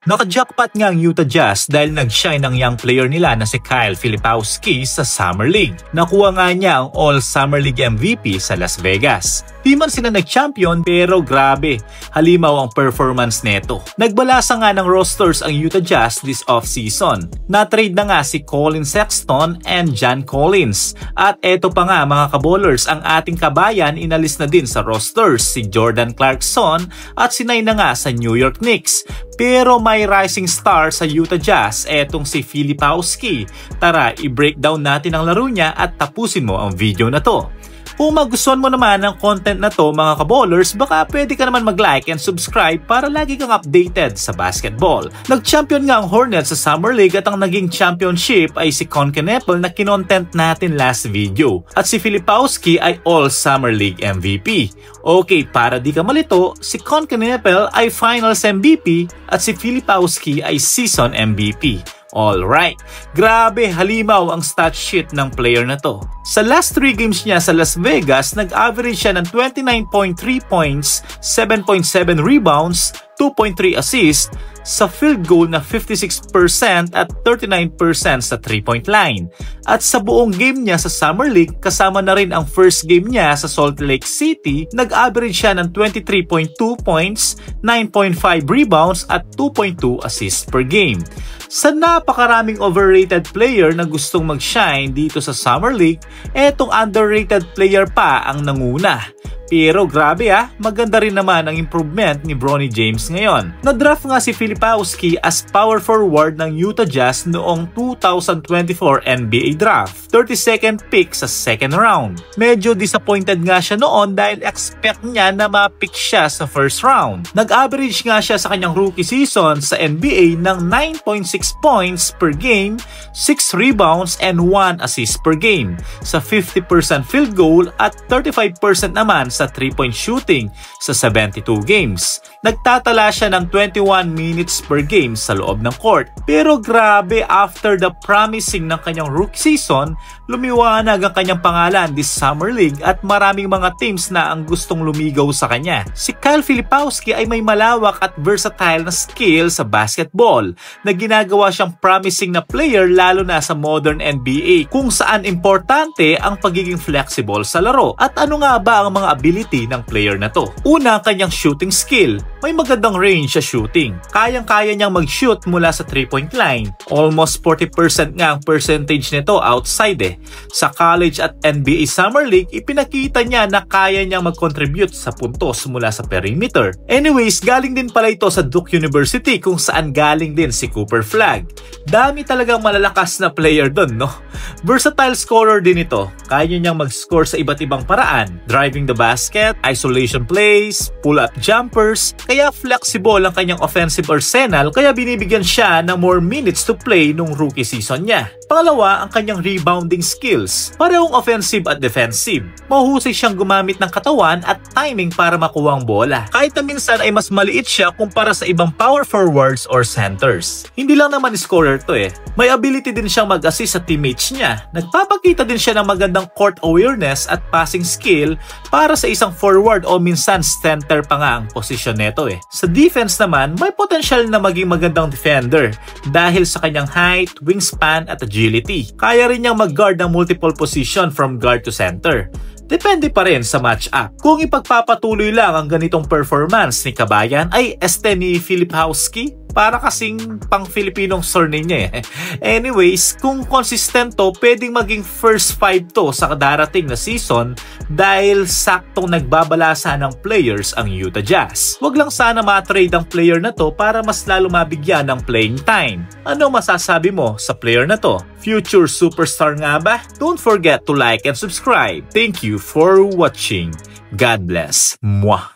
Naka-jackpot nga ang Utah Jazz dahil nag-shine ang young player nila na si Kyle Filipowski sa Summer League. Nakuha nga niya ang All-Summer League MVP sa Las Vegas. Di man sila nag-champion pero grabe, halimaw ang performance neto. Nagbalasa nga ng rosters ang Utah Jazz this off-season. Na-trade na nga si Collin Sexton and John Collins. At eto pa nga mga kaballers, ang ating kabayan inalis na din sa rosters si Jordan Clarkson at sinay na nga sa New York Knicks. Pero may rising star sa Utah Jazz, etong si Filipowski. Tara, i-breakdown natin ang laro niya at tapusin mo ang video na to. Kung magustuhan mo naman ang content na to mga kaballers, baka pwede ka naman mag-like and subscribe para lagi kang updated sa basketball. Nag-champion nga ang Hornets sa Summer League at ang naging championship ay si Concacaf na kinontent natin last video. At si Filipowski ay All-Summer League MVP. Okay, para di ka malito, si Concacaf ay Finals MVP at si Filipowski ay Season MVP. Alright, grabe halimaw ang stat sheet ng player na to. Sa last 3 games niya sa Las Vegas, nag-average siya ng 29.3 points, 7.7 rebounds, 2.3 assists, sa field goal na 56% at 39% sa 3-point line. At sa buong game niya sa Summer League, kasama na rin ang first game niya sa Salt Lake City, nag-average siya ng 23.2 points, 9.5 rebounds at 2.2 assists per game. Sa napakaraming overrated player na gustong mag-shine dito sa Summer League, etong underrated player pa ang nanguna. Pero grabe maganda rin naman ang improvement ni Bronny James ngayon. Na-draft nga si Filipowski as power forward ng Utah Jazz noong 2024 NBA Draft. 32nd pick sa second round. Medyo disappointed nga siya noon dahil expect niya na ma-pick siya sa first round. Nag-average nga siya sa kanyang rookie season sa NBA ng 9.6 points per game, 6 rebounds and 1 assist per game, sa 50% field goal at 35% naman sa 3-point shooting sa 72 games. Nagtatala siya ng 21 minutes per game sa loob ng court. Pero grabe, after the promising ng kanyang rookie season, lumiwanag ang kanyang pangalan this Summer League at maraming mga teams na ang gustong lumigaw sa kanya. Si Kyle Filipowski ay may malawak at versatile na skill sa basketball na ginagawa siyang promising na player lalo na sa modern NBA kung saan importante ang pagiging flexible sa laro. At ano nga ba ang mga ability ng player na to? Una, ang kanyang shooting skill. May magandang range sa shooting. Kayang-kaya niyang mag-shoot mula sa 3-point line. Almost 40% nga ang percentage nito outside Sa college at NBA Summer League, ipinakita niya na kaya niyang mag-contribute sa puntos mula sa perimeter. Anyways, galing din pala ito sa Duke University kung saan galing din si Cooper Flagg. Dami talagang malalakas na player doon, no? Versatile scorer din ito. Kaya niyang mag-score sa iba't ibang paraan. Driving the basket, isolation plays, pull-up jumpers. Kaya flexible ang kanyang offensive arsenal kaya binibigyan siya ng more minutes to play nung rookie season niya. Pangalawa, ang kanyang rebounding skills. Parehong offensive at defensive. Mahusay siyang gumamit ng katawan at timing para makuha ang bola. Kahit na minsan ay mas maliit siya kumpara sa ibang power forwards or centers. Hindi lang naman scorer to May ability din siyang mag-assist sa teammates niya. Nagpapakita din siya ng magandang court awareness at passing skill para sa isang forward o minsan center pa nga ang posisyon neto Sa defense naman, may potential na maging magandang defender dahil sa kanyang height, wingspan at agility. Kaya rin niyang mag-guard ng multiple position from guard to center. Depende pa rin sa match-up. Kung ipagpapatuloy lang ang ganitong performance ni kabayan ay ni Filipowski, para kasing pang-Filipinong surname niya Anyways, kung consistent to, pwedeng maging first 5 to sa darating na season dahil saktong nagbabalasa ng players ang Utah Jazz. Wag lang sana ma-trade ang player na to para mas lalo mabigyan ng playing time. Ano masasabi mo sa player na to? Future superstar nga ba? Don't forget to like and subscribe. Thank you for watching. God bless. Mwah!